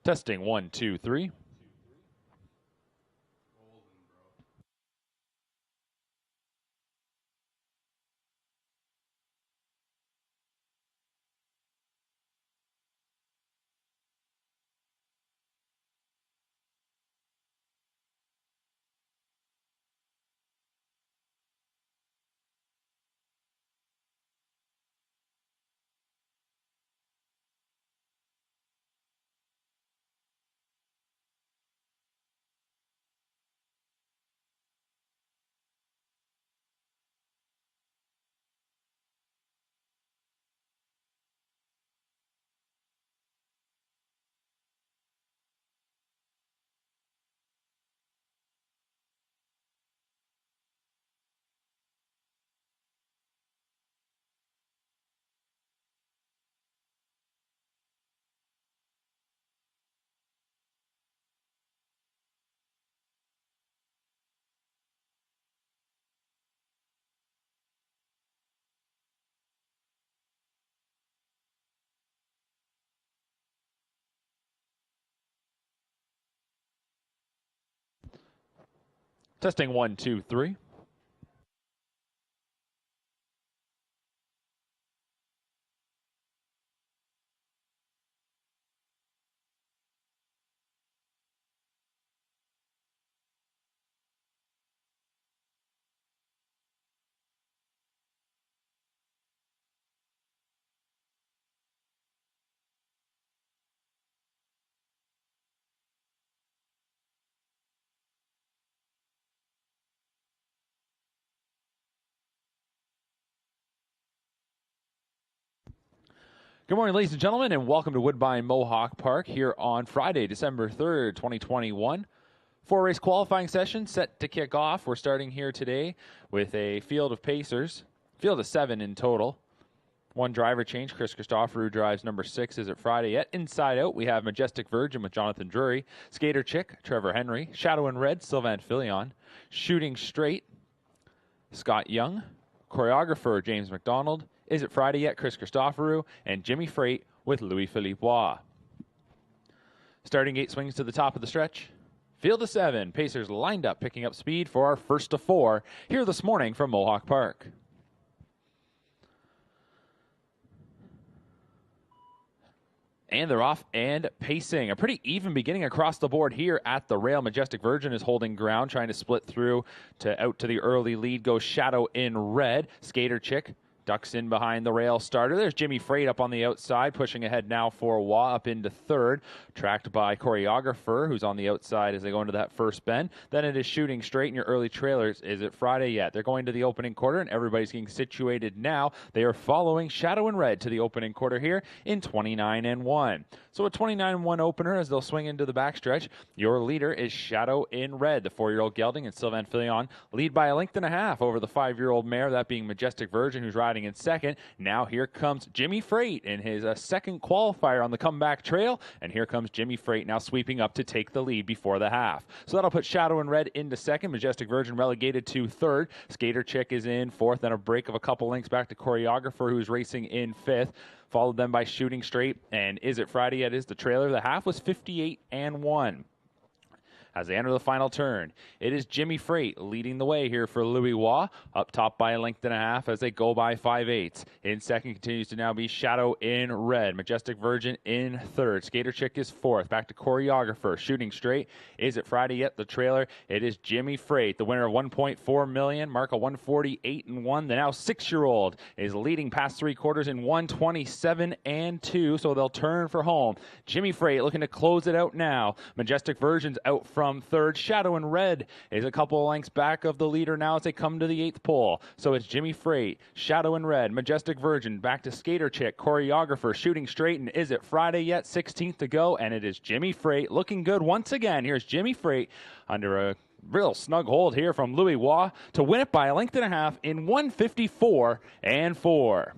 Testing 1, 2, 3. Testing 1, 2, 3. Good morning, ladies and gentlemen, and welcome to Woodbine Mohawk Park here on Friday, December 3rd, 2021. Four-race qualifying session set to kick off. We're starting here today with a field of Pacers, field of 7 in total. One driver change. Chris Christoforou drives number 6. Is it Friday yet? Inside out, we have Majestic Virgin with Jonathan Drury, Skater Chick, Trevor Henry, Shadow in Red, Sylvain Filion, Shooting Straight, Scott Young, Choreographer James McDonald, Is It Friday Yet? Chris Christoforou, and Jimmy Freight with Louis-Philippe Roy. Starting gate swings to the top of the stretch. Field of 7, Pacers lined up, picking up speed for our first of 4 here this morning from Mohawk Park. And they're off and pacing. A pretty even beginning across the board here at the rail. Majestic Virgin is holding ground, trying to split through to out to the early lead. Goes Shadow in Red. Skater Chick ducks in behind the rail starter. There's Jimmy Freight up on the outside, pushing ahead now for Roy up into third, tracked by Choreographer, who's on the outside as they go into that first bend. Then it is Shooting Straight in your early trailers. Is it Friday yet? They're going to the opening quarter, and everybody's getting situated now. They are following Shadow in Red to the opening quarter here in 29-1. So a 29-1 opener as they'll swing into the backstretch. Your leader is Shadow in Red. The 4-year-old gelding and Sylvain Filion lead by a length and a half over the 5-year-old mare, that being Majestic Virgin, who's riding in second. Now here comes Jimmy Freight in his second qualifier on the comeback trail, and here comes Jimmy Freight now sweeping up to take the lead before the half. So that'll put Shadow in Red into second, Majestic Virgin relegated to third, Skater Chick is in fourth, then a break of a couple lengths back to Choreographer, who's racing in fifth, followed then by Shooting Straight, and Is It Friday Yet? Is the trailer. The half was 58-1. As they enter the final turn, it is Jimmy Freight leading the way here for Louis Roy, up top by a length and a half as they go by 5/8. In second continues to now be Shadow in Red. Majestic Virgin in third. Skater Chick is fourth. Back to Choreographer. Shooting Straight. Is It Friday Yet? The trailer. It is Jimmy Freight, the winner of $1.4 million, mark a 148-1. The now 6-year-old is leading past 3/4 in 127-2, so they'll turn for home. Jimmy Freight looking to close it out now. Majestic Virgin's out from third. Shadow in Red is a couple of lengths back of the leader now as they come to the 8th pole. So it's Jimmy Freight, Shadow in Red, Majestic Virgin, back to Skater Chick, Choreographer, Shooting Straight, and Is It Friday Yet? 16th to go, and it is Jimmy Freight looking good once again. Here's Jimmy Freight under a real snug hold here from Louis Roy to win it by a length and a half in 154-4.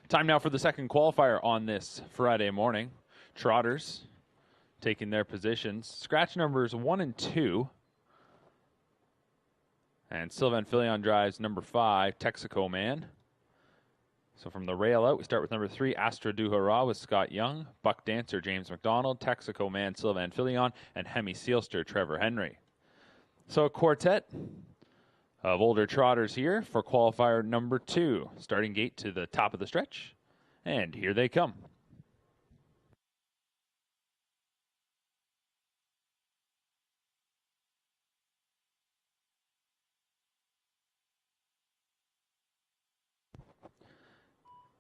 Time now for the second qualifier on this Friday morning. Trotters taking their positions. Scratch numbers 1 and 2. And Sylvain Filion drives number 5, Texaco Man. So from the rail out, we start with number 3, Astra Du Hurrah with Scott Young, Buck Dancer, James McDonald, Texaco Man, Sylvain Filion, and Hemi Seelster, Trevor Henry. So a quartet of older trotters here for qualifier number 2. Starting gate to the top of the stretch. And here they come.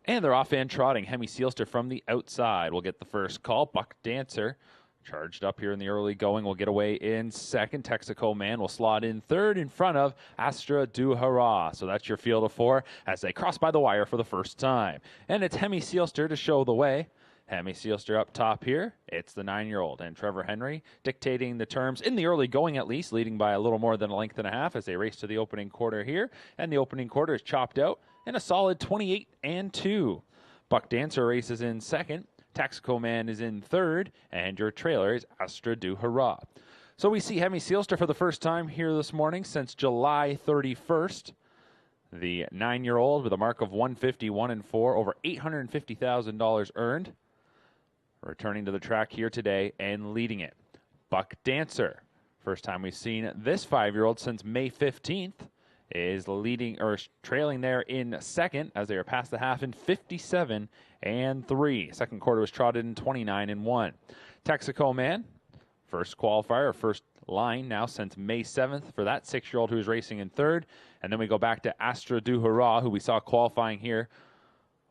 And they're off and trotting. Hemi Seelster from the outside will get the first call. Buck Dancer charged up here in the early going. Will get away in second. Texaco Man will slot in third in front of Astra Du Hurrah. So that's your field of 4 as they cross by the wire for the first time. And it's Hemi Seelster to show the way. Hemi Seelster up top here. It's the 9-year-old. And Trevor Henry dictating the terms in the early going at least, leading by a little more than a length and a half as they race to the opening quarter here. And the opening quarter is chopped out in a solid 28 and 2. Buck Dancer races in second. Texaco Man is in third. And your trailer is Astra Du Hurrah. So we see Hemi Seelster for the first time here this morning since July 31st. The 9-year-old with a mark of 151 and 4, over $850,000 earned. Returning to the track here today and leading it. Buck Dancer, first time we've seen this 5-year-old since May 15th, is leading or trailing there in second as they are past the half in 57 and 3. Second quarter was trotted in 29 and 1. Texaco Man, first qualifier, first line now since May 7th for that 6-year-old who's racing in third. And then we go back to Astra Du Hurrah, who we saw qualifying here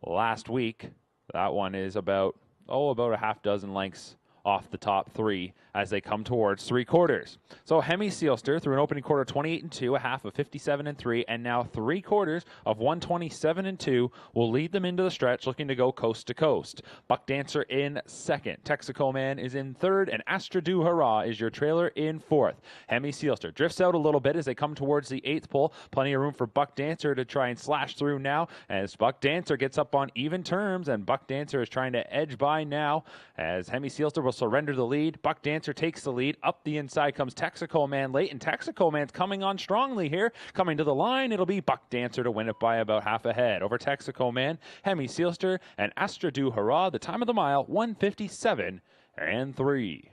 last week. That one is about a half dozen lengths off the top 3 as they come towards 3 quarters. So Hemi Seelster through an opening quarter 28 and 2, a half of 57 and 3, and now 3 quarters of 127 and 2 will lead them into the stretch, looking to go coast to coast. Buck Dancer in second. Texaco Man is in third, and Astra Du Hurrah is your trailer in fourth. Hemi Seelster drifts out a little bit as they come towards the 8th pole. Plenty of room for Buck Dancer to try and slash through now as Buck Dancer gets up on even terms, and Buck Dancer is trying to edge by now as Hemi Seelster will surrender the lead. Buck Dancer takes the lead. Up the inside comes Texaco Man late, and Texaco Man's coming on strongly here. Coming to the line, it'll be Buck Dancer to win it by about half a head. Over Texaco Man, Hemi Seelster, and Astra Du Hurrah. The time of the mile, 157 and 3.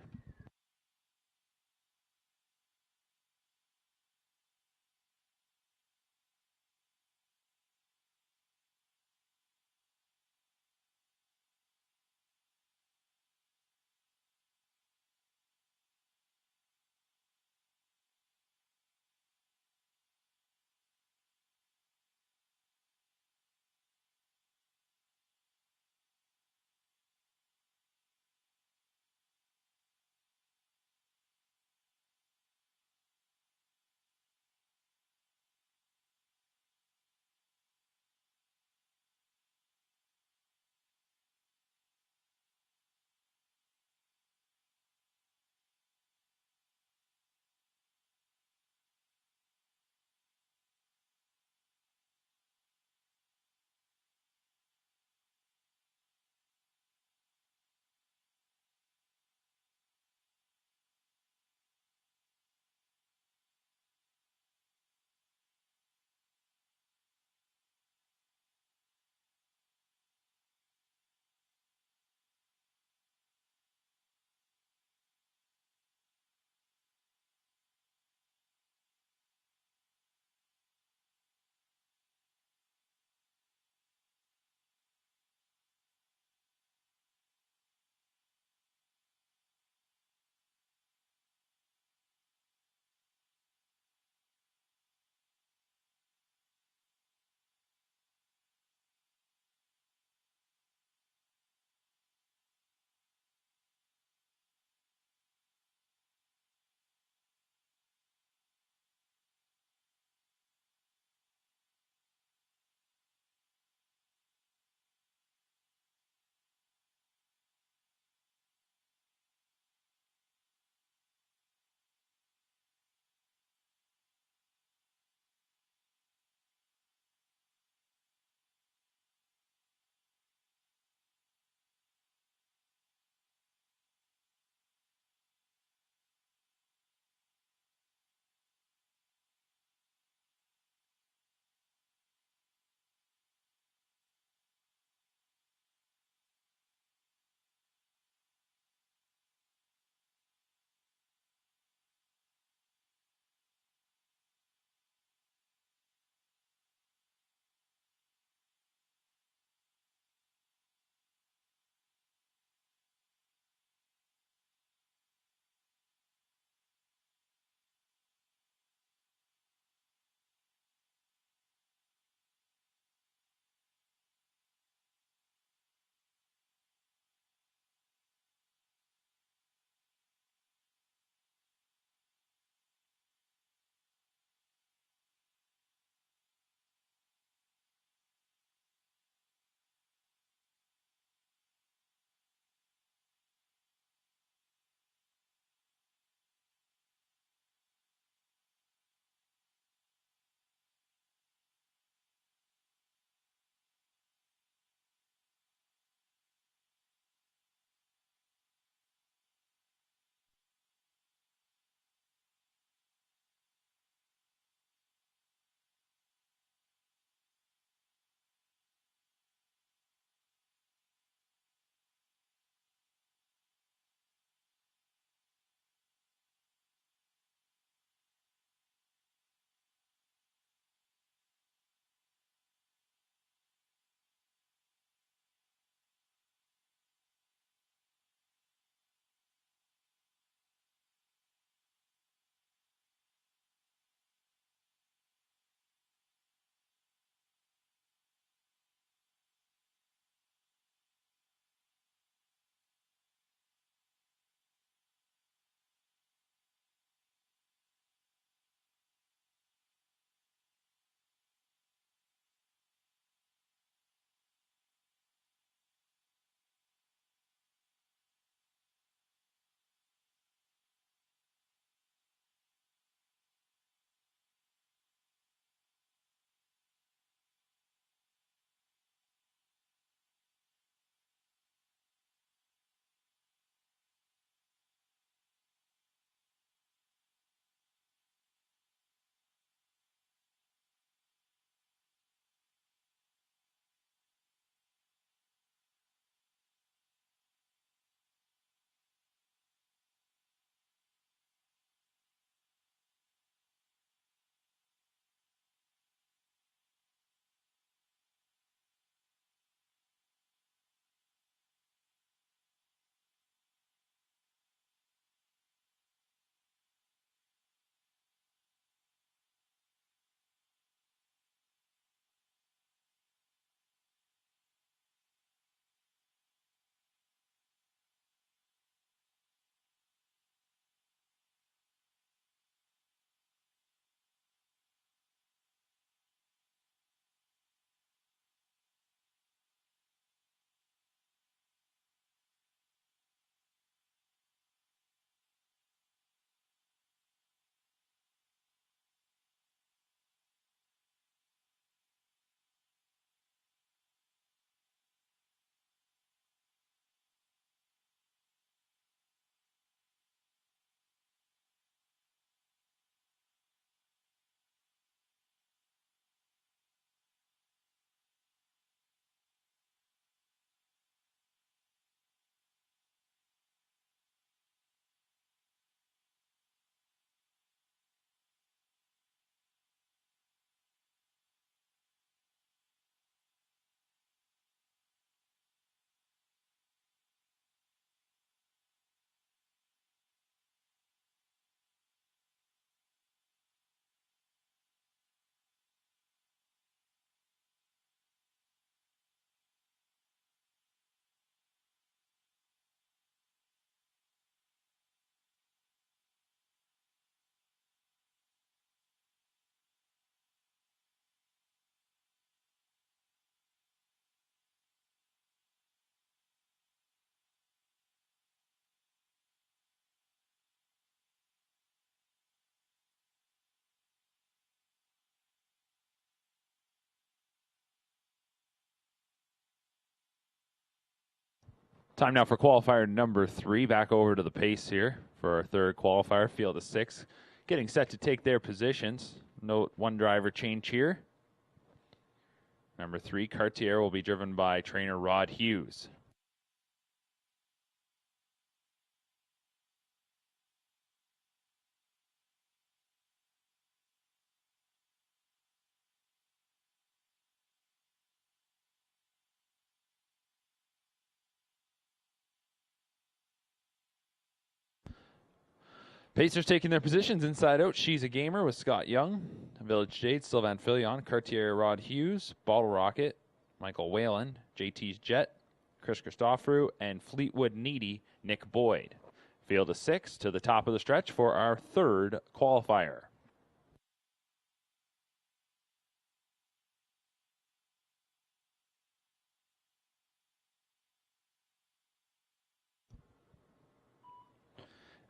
Time now for qualifier number 3. Back over to the pace here for our third qualifier, field of 6. Getting set to take their positions. Note one driver change here. Number 3, Cartier, will be driven by trainer Rod Hughes. Pacers taking their positions inside out. She's a Gamer with Scott Young, Village Jade, Sylvain Filion, Cartier Rod Hughes, Bottle Rocket, Michael Whalen, JT's Jet, Chris Christoforou, and Fleetwood Needy, Nick Boyd. Field of 6 to the top of the stretch for our third qualifier.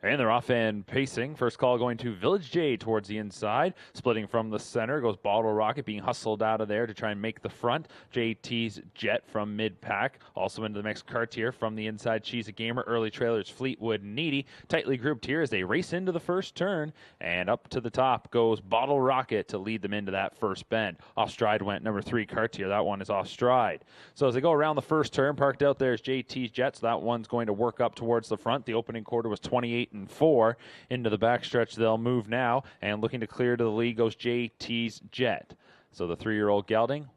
And they're off and pacing. First call going to Village Jade towards the inside. Splitting from the center goes Bottle Rocket, being hustled out of there to try and make the front. JT's Jet from mid-pack. Also into the mix, Cartier from the inside. She's a Gamer. Early trailers, Fleetwood Needy. Tightly grouped here as they race into the first turn. And up to the top goes Bottle Rocket to lead them into that first bend. Off stride went number 3, Cartier. That one is off stride. So as they go around the first turn, parked out there is JT's Jet. So that one's going to work up towards the front. The opening quarter was 28 and 4 into the backstretch. They'll move now, and looking to clear to the lead goes JT's Jet. So the 3-year-old gelding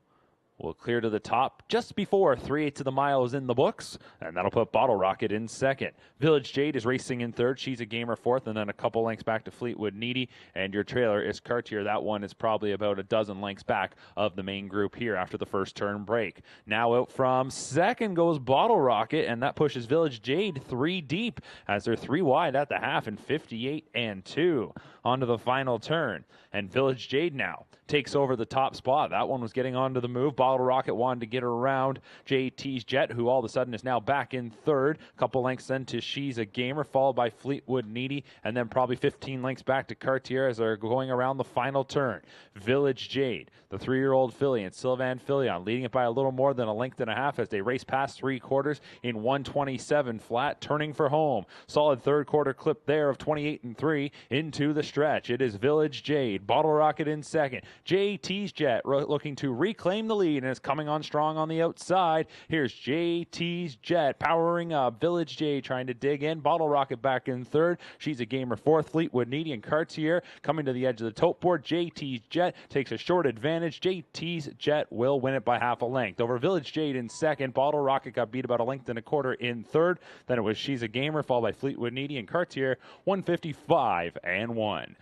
will clear to the top just before 3/8 of the mile is in the books, and that'll put Bottle Rocket in second. Village Jade is racing in third. She's a Gamer fourth, and then a couple lengths back to Fleetwood Needy, and your trailer is Cartier. That one is probably about a dozen lengths back of the main group here after the first turn break. Now out from second goes Bottle Rocket, and that pushes Village Jade 3 deep as they're 3 wide at the half and 58 and 2 onto the final turn. And Village Jade now takes over the top spot. That one was getting onto the move. Bottle Rocket wanted to get around JT's Jet, who all of a sudden is now back in third. Couple lengths then to She's a Gamer, followed by Fleetwood Needy, and then probably 15 lengths back to Cartier as they're going around the final turn. Village Jade, the 3-year-old filly, and Sylvain Filion leading it by a little more than a length and a half as they race past 3/4 in 1:27 flat, turning for home. Solid third quarter clip there of 28 and 3 into the stretch. It is Village Jade, Bottle Rocket in second. JT's Jet looking to reclaim the lead and is coming on strong on the outside. Here's JT's Jet powering up. Village Jade trying to dig in. Bottle Rocket back in third. She's a Gamer fourth. Fleetwood Needy and Cartier coming to the edge of the tote board. JT's Jet takes a short advantage. JT's Jet will win it by half a length. Over Village Jade in second. Bottle Rocket got beat about a length and a quarter in third. Then it was She's a Gamer followed by Fleetwood Needy and Cartier 155 and 1.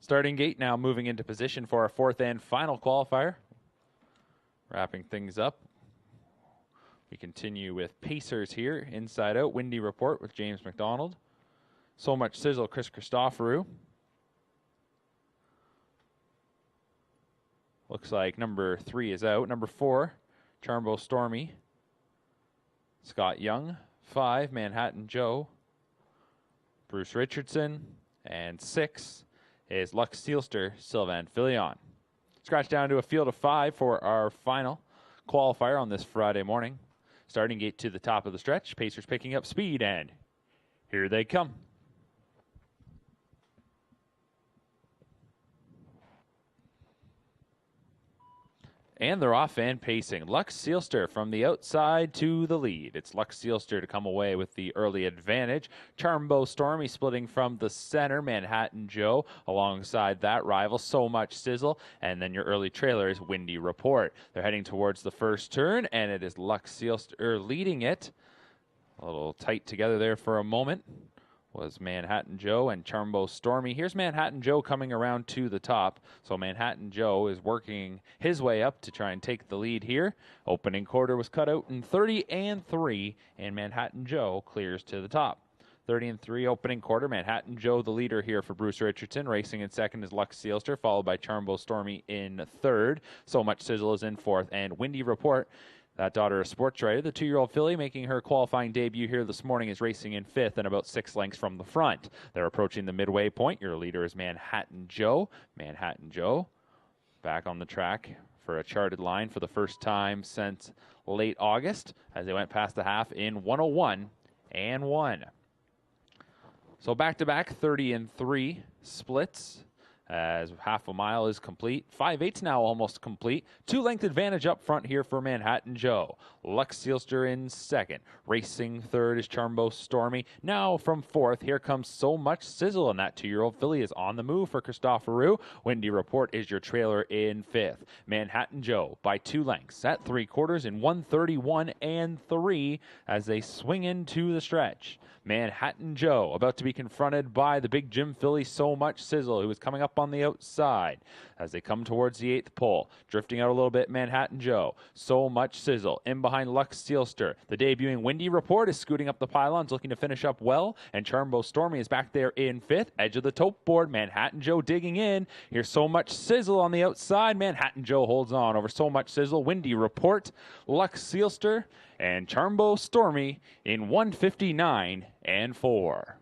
Starting gate now moving into position for our fourth and final qualifier. Wrapping things up. We continue with Pacers here, inside out, Windy Report with James McDonald. So Much Sizzle, Chris Christoforou. Looks like number 3 is out. Number 4, Charmbo Stormy, Scott Young. 5, Manhattan Joe, Bruce Richardson. And 6 is Lux Sealster, Sylvain Filion. Scratch down to a field of 5 for our final qualifier on this Friday morning. Starting gate to the top of the stretch. Pacers picking up speed, and here they come. And they're off and pacing. Lux Sealster from the outside to the lead. It's Lux Sealster to come away with the early advantage. Charmbo Stormy splitting from the center. Manhattan Joe alongside that rival. So Much Sizzle. And then your early trailer is Windy Report. They're heading towards the first turn, and it is Lux Sealster leading it. A little tight together there for a moment was Manhattan Joe and Charmbo Stormy. Here's Manhattan Joe coming around to the top. So Manhattan Joe is working his way up to try and take the lead here. Opening quarter was cut out in 30-3, and Manhattan Joe clears to the top. 30-3 opening quarter. Manhattan Joe, the leader here for Bruce Richardson. Racing in second is Lux Sealster, followed by Charmbo Stormy in third. So Much Sizzle is in fourth, and Windy Report, that daughter of sports writer, the 2-year-old filly making her qualifying debut here this morning, is racing in fifth and about 6 lengths from the front. They're approaching the midway point. Your leader is Manhattan Joe. Manhattan Joe back on the track for a charted line for the first time since late August as they went past the half in 101-1. So back-to-back 30-3 splits. As half a mile is complete. 5/8 now almost complete. 2-length advantage up front here for Manhattan Joe. Lux Sealster in second. Racing third is Charmbo Stormy. Now from fourth, here comes So Much Sizzle, and that 2-year-old filly is on the move for Christoforou. Windy Report is your trailer in fifth. Manhattan Joe by 2 lengths at 3/4 in 131-3 as they swing into the stretch. Manhattan Joe about to be confronted by the big Jim filly So Much Sizzle, who is coming up on the outside as they come towards the 8th pole. Drifting out a little bit, Manhattan Joe. So Much Sizzle in behind Lux Sealster. The debuting Windy Report is scooting up the pylons, looking to finish up well, and Charmbo Stormy is back there in fifth. Edge of the tote board, Manhattan Joe digging in. Here's So Much Sizzle on the outside. Manhattan Joe holds on over So Much Sizzle. Windy Report, Lux Sealster, and Charmbo Stormy in 159-4.